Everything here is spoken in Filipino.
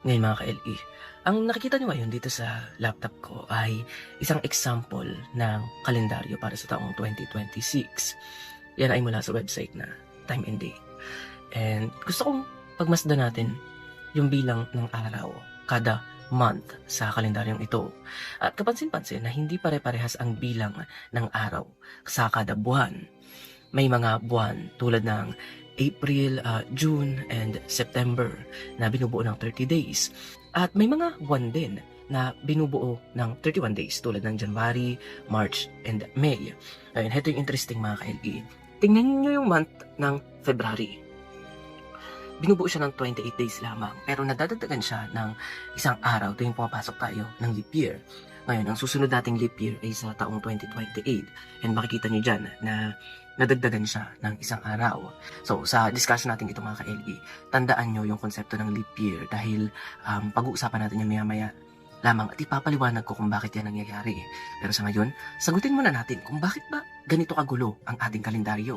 Ngayon mga ka-LE, ang nakikita nyo ngayon dito sa laptop ko ay isang example ng kalendaryo para sa taong 2026. Yan ay mula sa website na Time and Date. And gusto kong pagmasdan natin yung bilang ng araw kada month sa kalendaryong ito. At kapansin-pansin na hindi pare-parehas ang bilang ng araw sa kada buwan. May mga buwan tulad ng April, June, and September na binubuo ng 30 days. At may mga buwan din na binubuo ng 31 days tulad ng January, March, and May. Ayun, ito yung interesting mga ka-LE. Tingnan niyo yung month ng February. Binubuo siya ng 28 days lamang, pero nadadagdagan siya ng isang araw tuwing pumapasok tayo ng leap year. Ngayon, ang susunod nating leap year ay sa taong 2028. And makikita niyo dyan na nadagdagan siya ng isang araw. So, sa discussion natin ito mga ka-LE, tandaan nyo yung konsepto ng leap year dahil pag-uusapan natin yung maya-maya lamang at ipapaliwanag ko kung bakit yan nangyayari. Pero sa ngayon, sagutin muna natin kung bakit ba ganito kagulo ang ating kalendaryo.